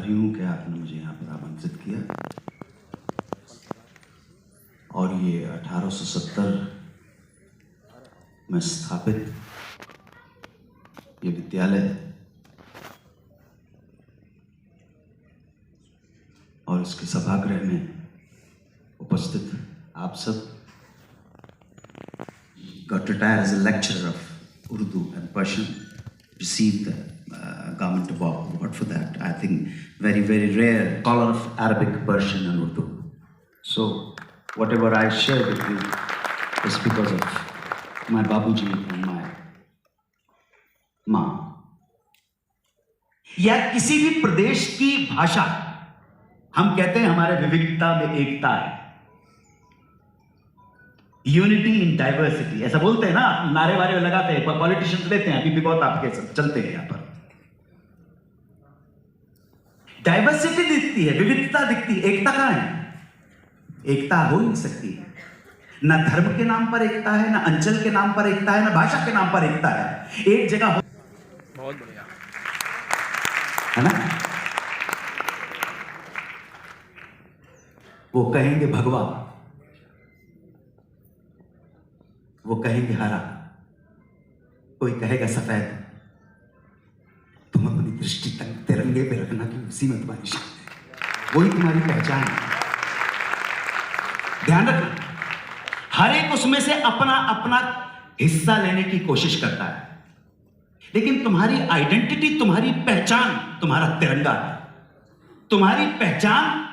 आभारी हूँ कि आपने मुझे यहाँ पर आमंत्रित किया। और ये 1870 में स्थापित ये विद्यालय और इसके सभागृह में उपस्थित आप सब got retired as a lecturer of Urdu and Persian, received the government award for that. I think very, very rare scholar of Arabic, Persian and Urdu. So whatever I share with you is because of my Babuji and my माँ। या किसी भी प्रदेश की भाषा, हम कहते हैं हमारे विविधता में एकता है, यूनिटी इन डाइवर्सिटी, ऐसा बोलते हैं ना, नारे वारे लगाते हैं, पॉलिटिशियंस लेते हैं, अभी भी बहुत आपके सब चलते हैं। यहां पर डाइवर्सिटी दिखती है, विविधता दिखती है, एकता कहां है? एकता हो ही नहीं सकती। ना धर्म के नाम पर एकता है, ना अंचल के नाम पर एकता है, ना भाषा के नाम पर एकता है। एक जगह हो, बहुत बढ़िया है ना? वो कहेंगे भगवा, वो कहेंगे हरा, कोई कहेगा सफेद। तुम अपनी दृष्टि तक तिरंगे पे रखना कि उसी में तुम्हारी शान है, वही तुम्हारी पहचान है। ध्यान रखना, हर एक उसमें से अपना अपना हिस्सा लेने की कोशिश करता है, लेकिन तुम्हारी आइडेंटिटी, तुम्हारी पहचान तुम्हारा तिरंगा है। तुम्हारी पहचान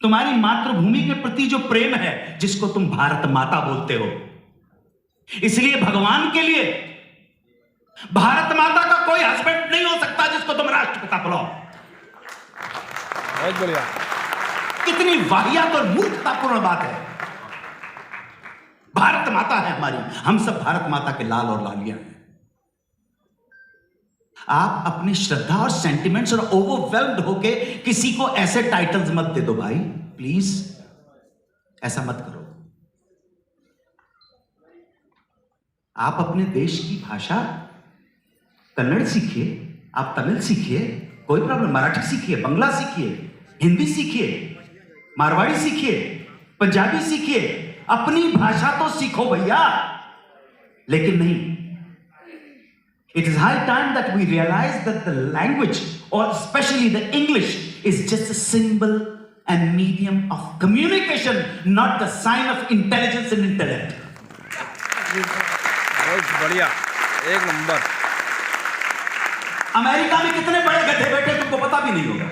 तुम्हारी मातृभूमि के प्रति जो प्रेम है, जिसको तुम भारत माता बोलते हो। इसलिए भगवान के लिए भारत माता का कोई हस्बैंड नहीं हो सकता जिसको तुम राष्ट्रपिता बुलाओ। बहुत बढ़िया। कितनी वाहियात और मूर्खतापूर्ण बात है। भारत माता है हमारी, हम सब भारत माता के लाल और लालियां हैं। आप अपनी श्रद्धा और सेंटिमेंट्स और ओवरवेल्म्ड होके किसी को ऐसे टाइटल्स मत दे दो भाई, प्लीज ऐसा मत करो। आप अपने देश की भाषा कन्नड़ सीखिए, आप तमिल सीखिए, कोई प्रॉब्लम, मराठी सीखिए, बंगला सीखिए, हिंदी सीखिए, मारवाड़ी सीखिए, पंजाबी सीखिए, अपनी भाषा तो सीखो भैया। लेकिन नहीं, it is high time that we realize that the language, or especially the English, is just a symbol and medium of communication, not the sign of intelligence and intellect. बहुत बढ़िया, एक नंबर। अमेरिका में कितने बड़े गधे बैठे तुमको पता भी नहीं होगा।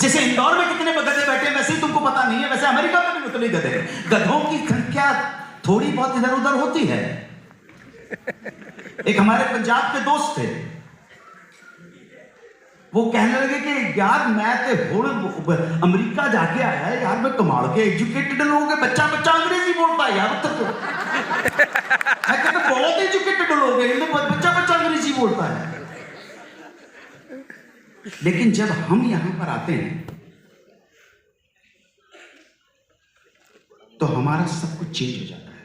जैसे इंदौर में कितने गधे बैठे वैसे ही तुमको पता नहीं है, वैसे अमेरिका में भी उतने गधे हैं। गधों की संख्या थोड़ी बहुत इधर उधर होती है। एक हमारे पंजाब के दोस्त थे, वो कहने लगे कि यार मैं तो अमेरिका जाके आया है यार, मैं कमाल के एजुकेटेड लोग हैं, बच्चा बच्चा अंग्रेजी बोलता है यार उत्तर को। मैं कहता बहुत एजुकेटेड लोग हैं, बच्चा बच्चा अंग्रेजी बोलता है। लेकिन जब हम यहां पर आते हैं तो हमारा सब कुछ चेंज हो जाता है।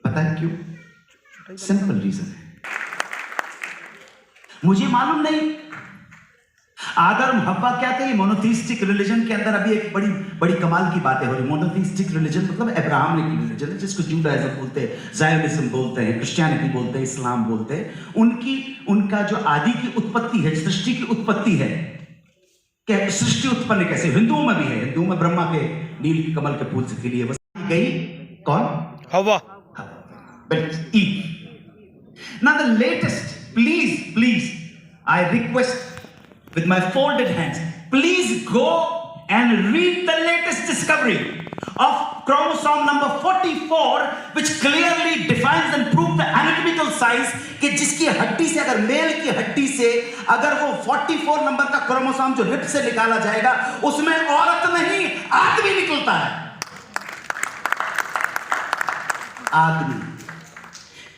पता है क्यों? सिंपल रीजन है, मुझे मालूम नहीं। आदम हव्वा क्या थे? मोनोथीस्टिक रिलीजन के अंदर अभी एक बड़ी बड़ी कमाल की बातें हो रही। मोनोथीस्टिक रिलीजन मतलब अब्राहमिक रिलीजन है, जिसको जूडाइज्म बोलते हैं, ज़ायोनिज्म बोलते हैं, क्रिश्चियनिटी बोलते हैं, इस्लाम बोलते हैं। उनका जो आदि की उत्पत्ति है, सृष्टि की उत्पत्ति है, क्या सृष्टि उत्पन्न कैसे? हिंदुओं में भी है। हिंदुओं में ब्रह्मा के नील कमल के फूल से खिली है गई कौन? हवा। Eve. Now the latest, please, I request with my folded hands, please go and read the latest discovery of chromosome number 44, which clearly defines and proves the anatomical size कि जिसकी हड्डी से, अगर मेल की हड्डी से अगर वो 44 नंबर का क्रोमोसोम जो रिप से निकाला जाएगा, उसमें औरत नहीं आदमी निकलता है। आदमी,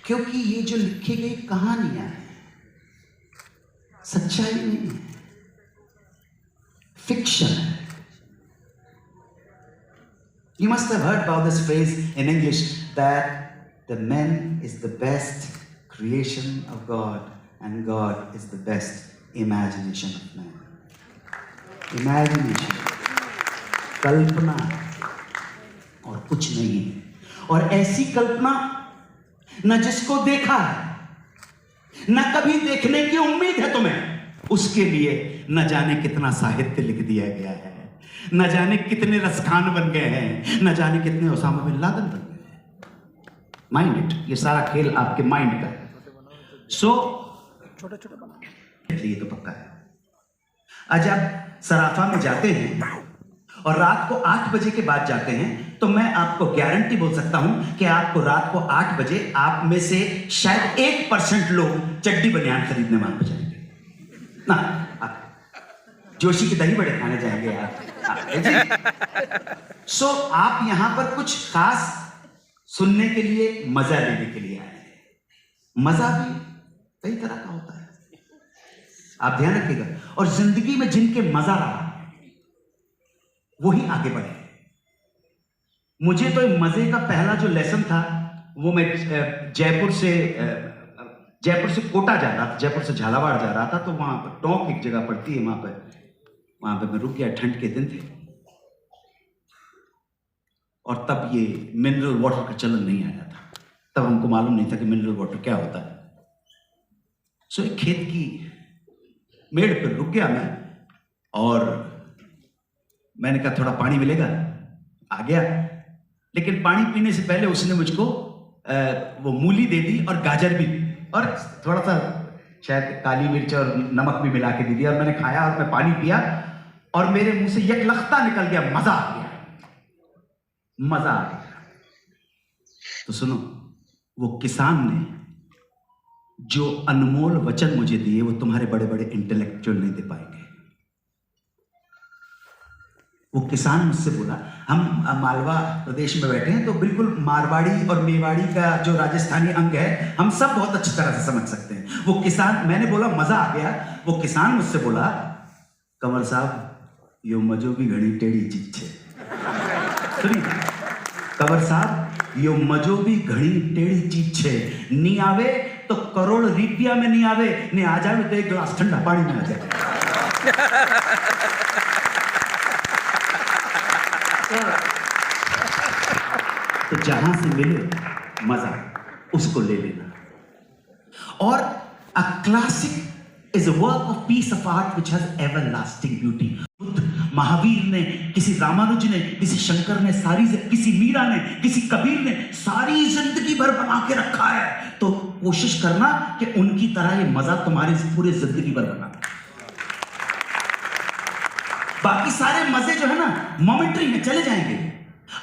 क्योंकि ये जो लिखी गई कहानियां हैं सच्चाई नहीं है, फिक्शन है। You must have heard about this phrase in English that the man is the best creation of God and God is the best imagination अपनाएं, इमेजिनेशन, कल्पना और कुछ नहीं है। और ऐसी कल्पना न जिसको देखा है, न कभी देखने की उम्मीद है तुम्हें, उसके लिए न जाने कितना साहित्य लिख दिया गया है, न जाने कितने रसखान बन गए हैं, न जाने कितने ओसामा बिन लादेन बन गए हैं। माइंड इट, ये सारा खेल आपके माइंड का है। सो छोटे छोटे बना। ये तो पक्का है। आज आप सराफा में जाते हैं और रात को 8 बजे के बाद जाते हैं, तो मैं आपको गारंटी बोल सकता हूं कि आपको रात को 8 बजे आप में से शायद 1% लोग चड्डी बनियान खरीदने वहां पर जाएंगे ना। जोशी के दही बड़े खाने जाएंगे आप। सो आप यहां पर कुछ खास सुनने के लिए, मजा लेने के लिए आए हैं। मजा भी कई तरह का होता है, आप ध्यान रखिएगा। और जिंदगी में जिनके मजा रहा वही आगे बढ़े। मुझे तो मजे का पहला जो लेसन था वो मैं जयपुर से कोटा जा रहा था, जयपुर से झालावाड़ जा रहा था, तो वहां पर टोंक एक जगह पड़ती है, वहां पे मैं रुक गया। ठंड के दिन थे और तब ये मिनरल वाटर का चलन नहीं आया था, तब हमको मालूम नहीं था कि मिनरल वाटर क्या होता है। सो एक खेत की मेड़ पर रुक गया मैं और मैंने कहा थोड़ा पानी मिलेगा। आ गया, लेकिन पानी पीने से पहले उसने मुझको वो मूली दे दी और गाजर भी, और थोड़ा सा शायद काली मिर्च और नमक भी मिला के दे दिया। और मैंने खाया और मैं पानी पिया और मेरे मुंह से यकलख्ता निकल गया, मजा आ गया, मजा आ गया। तो सुनो, वो किसान ने जो अनमोल वचन मुझे दिए वो तुम्हारे बड़े बड़े इंटेलेक्चुअल नहीं दे पाएंगे। वो किसान मुझसे बोला, हम मालवा प्रदेश में बैठे हैं तो बिल्कुल मारवाड़ी और मेवाड़ी का जो राजस्थानी अंग है हम सब बहुत अच्छी तरह से समझ सकते हैं। वो किसान, मैंने बोला मजा आ गया, वो किसान मुझसे बोला, कंवर साहब यो मजो भी घड़ी टेढ़ी चीज है। सुनिए कंवर साहब, यो मजो भी घड़ी टेढ़ी चीज है, नहीं आवे तो करोड़ रुपया में नहीं आवे, नहीं आ जावे तो 1 गिलास ठंडा पानी में आ जाए। तो जहां से मिले मजा उसको ले लेना। और a classic is a work of peace of art which has everlasting beauty. Buddha, Mahavir ने, किसी रामानुज ने, किसी शंकर ने, किसी मीरा ने, किसी कबीर ने सारी जिंदगी भर बना के रखा है। तो कोशिश करना कि उनकी तरह ये मजा तुम्हारी पूरी जिंदगी भर बना। बाकी सारे मजे जो है ना मोमेंटरी में चले जाएंगे।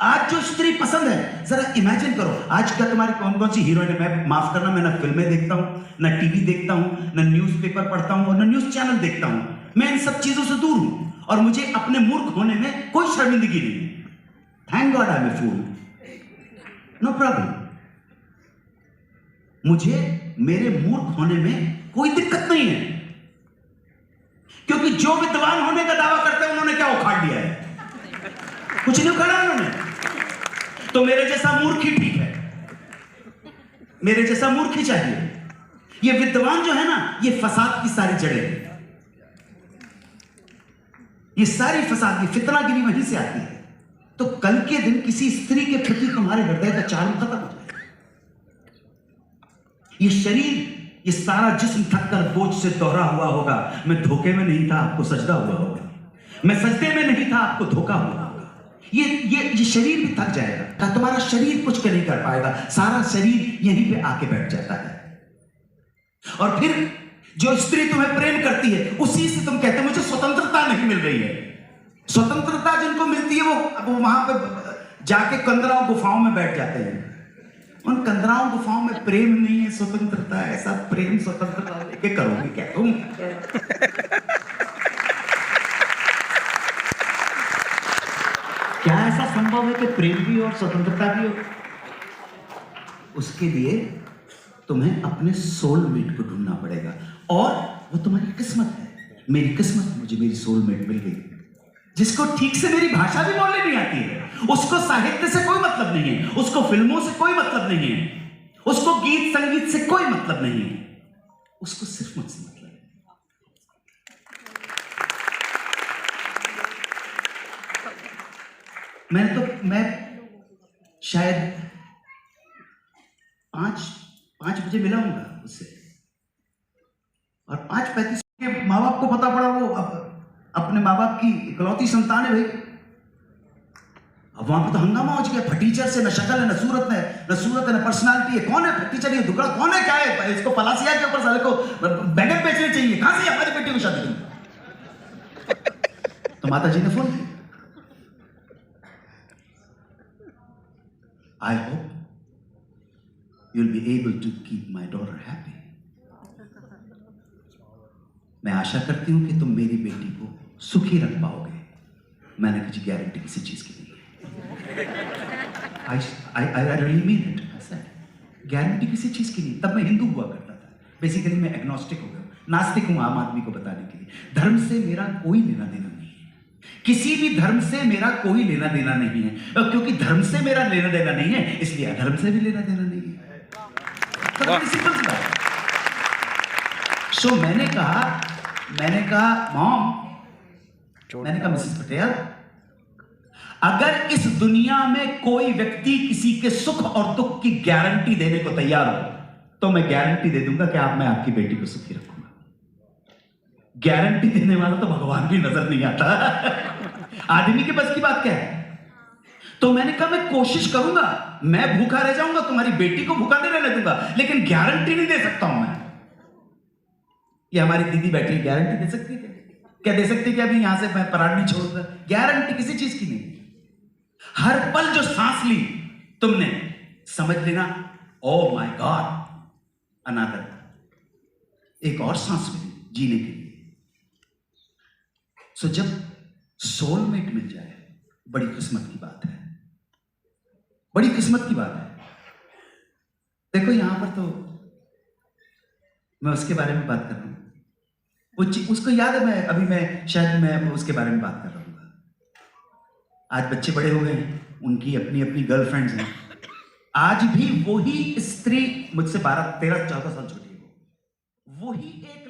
आज जो स्त्री पसंद है, जरा इमेजिन करो आज का तुम्हारी कौन कौन सी हीरोइन है। मैं माफ करना, मैं ना फिल्में देखता हूं, ना टीवी देखता हूं, ना न्यूज़पेपर पढ़ता हूं और ना न्यूज चैनल देखता हूं। मैं इन सब चीजों से दूर हूं और मुझे अपने मूर्ख होने में कोई शर्मिंदगी नहीं है। Thank God I am a fool, no problem. मुझे मेरे मूर्ख होने में कोई दिक्कत नहीं है, क्योंकि जो विद्वान होने का दावा करते हैं उन्होंने क्या उखाड़ लिया है? कुछ नहीं उखाड़ा उन्होंने। तो मेरे जैसा मूर्ख ही ठीक है, मेरे जैसा मूर्ख ही चाहिए। ये विद्वान जो है ना, ये फसाद की सारी जड़ें हैं, ये सारी फसाद की फितनागिरी वहीं से आती है। तो कल के दिन किसी स्त्री के प्रति तुम्हारे हृदय का चार्म खत्म हो जाएगा। ये शरीर, ये सारा जिस्म थककर बोझ से दोहरा हुआ होगा। मैं धोखे में नहीं था, आपको सजदा हुआ होगा। मैं सजदे में नहीं था, आपको धोखा हुआ होगा। ये शरीर भी थक जाएगा, तुम्हारा शरीर कुछ नहीं कर पाएगा, सारा शरीर यहीं पे आके बैठ जाता है। और फिर जो स्त्री तुम्हें प्रेम करती है उसी से तुम कहते हो मुझे स्वतंत्रता नहीं मिल रही है। स्वतंत्रता जिनको मिलती है वो वहां पे जाके कंदराओं गुफाओं में बैठ जाते हैं। उन कंदराओं गुफाओं में प्रेम नहीं है, स्वतंत्रता है। ऐसा प्रेम स्वतंत्रता लेके करोगे क्या तुम? क्या ऐसा संभव है कि प्रेम भी और स्वतंत्रता भी हो? उसके लिए तुम्हें अपने सोलमेट को ढूंढना पड़ेगा और वो तुम्हारी किस्मत है। मेरी किस्मत, मुझे मेरी सोलमेट मिल गई, जिसको ठीक से मेरी भाषा भी बोलनी नहीं आती है, उसको साहित्य से कोई मतलब नहीं है, उसको फिल्मों से कोई मतलब नहीं है, उसको गीत संगीत से कोई मतलब नहीं है, उसको सिर्फ मुझसे मतलब है। मैं शायद 5 बजे मिला हूंगा उससे, और 5:35 के माँ बाप को पता पड़ा वो अपने माँ बाप की इकलौती संतान है भाई। अब वहां पर तो हंगामा हो गया, फटीचर से न शक्ल है, न सूरत है, न पर्सनालिटी है। कौन है फटीचर? ये दुगड़ा कौन है? क्या है इसको? पलासिया के ऊपर साले को बैगन बेचने चाहिए। कहां से हमारी बेटी को शादी करेंगे? तो माता जी ने फोन किया, I hope you will be able to keep my daughter happy. मैं आशा करती हूं कि तुम मेरी बेटी को सुखी रख पाओगे। मैंने कहा जी गारंटी किसी चीज की नहीं है। I really mean it. Guarantee किसी चीज की नहीं। तब मैं हिंदू हुआ करता था, बेसिकली मैं एग्नोस्टिक हो गया, नास्तिक हूं आम आदमी को बताने के लिए। धर्म से मेरा कोई लेना देना नहीं है, किसी भी धर्म से मेरा कोई लेना देना नहीं है, क्योंकि धर्म से मेरा लेना देना नहीं है, इसलिए अधर्म से भी लेना देना नहीं है। सो मैंने कहा मॉम, मैंने कहा मिसेस पटेल, अगर इस दुनिया में कोई व्यक्ति किसी के सुख और दुख की गारंटी देने को तैयार हो, तो मैं गारंटी दे दूंगा कि मैं आपकी बेटी को सुखी रखूंगा। गारंटी देने वाला तो भगवान भी नजर नहीं आता। आदमी के बस की बात क्या है? तो मैंने कहा मैं कोशिश करूंगा, मैं भूखा रह जाऊंगा, तुम्हारी बेटी को भूखा नहीं रहने दूंगा, लेकिन गारंटी नहीं दे सकता हूं मैं। ये हमारी दीदी बैठी, गारंटी दे सकती है क्या दे सकती है कि अभी यहां से मैं पराग नहीं छोड़ूंगा? गारंटी किसी चीज की नहीं। हर पल जो सांस ली तुमने, समझ लेना ओ माय गॉड, अनदर एक और सांस मिली जीने के लिए। सो जब सोलमेट मिल जाए, बड़ी किस्मत की बात है, बड़ी किस्मत की बात है। देखो यहां पर तो मैं उसके बारे में बात कर रहा हूं, उसको याद है, मैं उसके बारे में बात कर रहा हूँ। आज बच्चे बड़े हो गए हैं, उनकी अपनी अपनी गर्लफ्रेंड्स हैं। आज भी वही स्त्री मुझसे 12, 13, 14 साल छोटी है, वही एक